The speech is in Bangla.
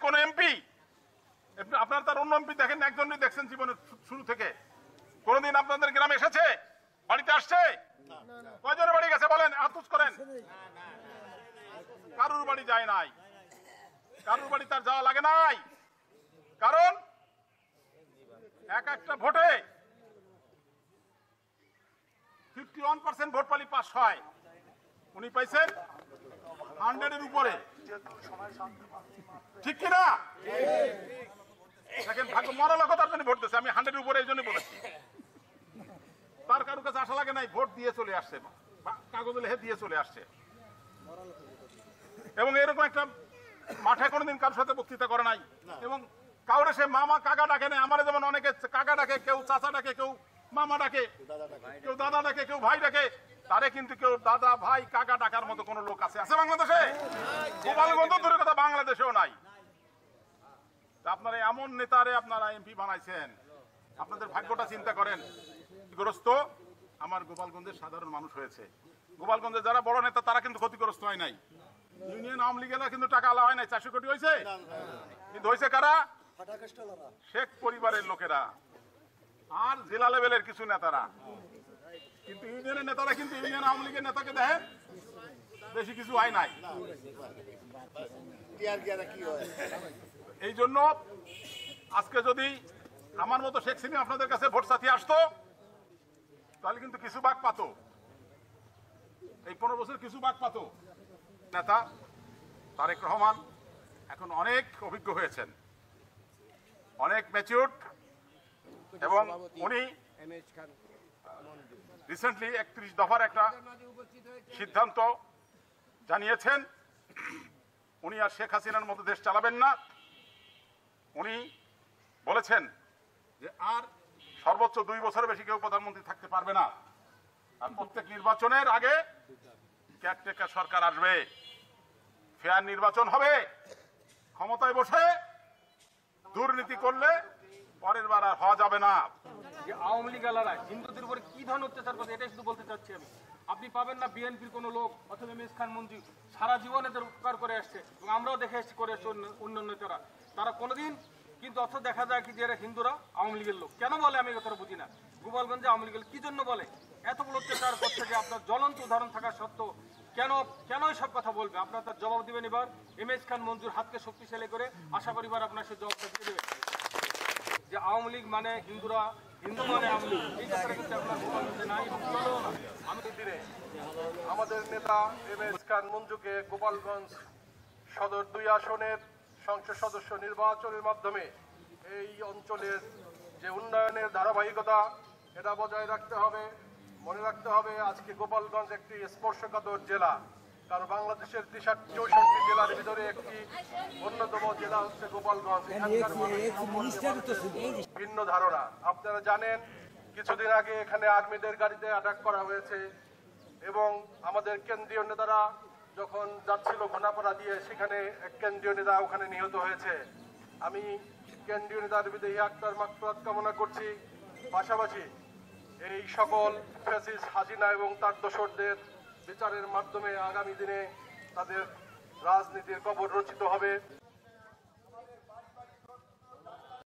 কোন এমপি আপনার তার অন্য এমপি দেখেন, একজনই দেখছেন জীবনের শুরু থেকে? কোনদিন আপনাদের গ্রামে এসেছে, বাড়িতে আসছে? কয়জনের বাড়ি গেছে বলেন, আতুস করেন? কারুর বাড়ি যায় নাই, কারুর বাড়ি তার যাওয়া লাগে নাই। কারণ এক একটা ভোটে 51% ভোট পালি পাস হয়, উনি পাইছেন 100-এর উপরে। ঠিক কিনা? দেখেন ভাগ্য মরা লোক তার জন্য ভোট দিয়েছে, আমি 100-এর উপরে এই জন্য বলেছি। তার কারোর কাছে আশা লাগে নাই, ভোট দিয়ে চলে আসছে, কাগজে লিখে দিয়ে চলে আসছে। এবং এরকম একটা মাঠে কোনোদিন কারোর সাথে বক্তৃতা করে নাই, এবং কাউরে সে মামা কাকা ডাকে নাই। আমার যেমন অনেকে কাকা ডাকে, কেউ চাচা ডাকে, কেউ মামা ডাকে, কেউ দাদা ডাকে, কেউ ভাই ডাকে। তারে কিন্তু কেউ দাদা ভাই কাকা ডাকার মতো কোন লোক আছে বাংলাদেশে? গোপালগঞ্জ দূরের কথা, বাংলাদেশেও নাই। আপনারা এমন নেতারে আপনারা এমপি বানাইছেন, আপনাদের ভাগ্যটা চিন্তা করেন। ক্ষতিগ্রস্ত আমার গোপালগঞ্জের সাধারণ মানুষ হয়েছে। গোপালগঞ্জের যারা বড় নেতা তারা কিন্তু ক্ষতিগ্রস্ত হয় নাই। ইউনিয়ন আওয়ামী লীগেরা কিন্তু টাকা আলা হয় নাই, 400 কোটি হয়েছে। কিন্তু হয়েছে কারা? শেখ পরিবারের লোকেরা আর জেলা লেভেলের কিছু নেতারা। কিন্তু ইউনিয়নের নেতারা কিন্তু ইউনিয়ন আওয়ামী লীগের নেতাকে দেখেন বেশি কিছু হয় নাই। এই জন্য আজকে যদি আমার মতো শেখ সিনি আপনাদের কাছে ভোট সাথী আসতো, তাহলে কিন্তু কিছু ভাগ পাত, এই 15 বছর কিছু ভাগ পাত। নেতা তারেক রহমান এখন অনেক অভিজ্ঞ হয়েছেন, অনেক ম্যাচিউরড, এবং উনি রিসেন্টলি 31 দফার একটা সিদ্ধান্ত জানিয়েছেন। উনি আর শেখ হাসিনার মতো দেশ চালাবেন না। উনি বলেছেন যে আর সর্বোচ্চ 2 বছরের বেশি কেউ প্রধানমন্ত্রী থাকতে পারবে না, আর প্রত্যেক নির্বাচনের আগে কেয়ারটেকার সরকার আসবে, ফেয়ার নির্বাচন হবে। ক্ষমতায় বসে দুর্নীতি করলে পরের বার আর হওয়া যাবে না। যে আওয়ামী লীগ আলারা হিন্দুদের উপরে কি ধরনের অত্যাচার করছে, এটাই শুধু বলতে চাচ্ছি আমি। আপনি পাবেন না বিএনপির কোনো লোক অথবা এমএস খান মঞ্জু সারা জীবন এদের উপকার করে আসছে, এবং আমরাও দেখে এসেছি করে আসছে অন্য নেতারা। তারা কোনোদিন কিন্তু অর্থ দেখা যায় কি যে এরা হিন্দুরা আওয়ামী লীগের লোক। কেন বলে আমি কথা বুঝি না। গোপালগঞ্জে আওয়ামী লীগের কি জন্য বলে? এত বড় অত্যাচার করছে যে আপনার জ্বলন্ত উদাহরণ থাকা সত্ত্বেও কেন সব কথা বলবে? আপনার তার জবাব দিবেন এবার। এমএস খান মঞ্জুর হাতকে শক্তিশালী করে আশা করি এবার আপনার সে জবাবটা দিয়ে দেবে যে আওয়ামী লীগ মানে হিন্দুরা, হিন্দু মানে আওয়ামী লীগ, এই কথাটা কিন্তু আপনার গোপালগঞ্জে নাই এবং চলেও না। আমি দিনে আমাদের নেতা এমএস খান মঞ্জুকে গোপালগঞ্জ সদর 2 আসনের সংসদ সদস্য নির্বাচনের মাধ্যমে এই অঞ্চলের যে উন্নয়নের ধারাবাহিকতা এটা বজায় রাখতে হবে। মনে রাখতে হবে আজকে গোপালগঞ্জ একটি স্পর্শকাতর জেলা, কারণ বাংলাদেশের 64 জেলার ভিতরে একটি অন্যতম জেলা হচ্ছে গোপালগঞ্জ। ভিন্ন ধারণা আপনারা জানেন, কিছুদিন আগে এখানে আর্মিদের গাড়িতে অ্যাটাক করা হয়েছে, এবং আমাদের কেন্দ্রীয় নেতারা যখন যাচ্ছিল ঘোনাপাড়া দিয়ে, সেখানে এক কেন্দ্রীয় নেতা ওখানে নিহত হয়েছে। আমি কেন্দ্রীয় নেতার বিদেহী আত্মার মাগফিরাত কামনা করছি। পাশাপাশি এই সকল ফ্যাসিস্ট হাসিনা এবং তার দোসরদের বিচারের মাধ্যমে আগামী দিনে তাদের রাজনীতির কবর রচিত হবে।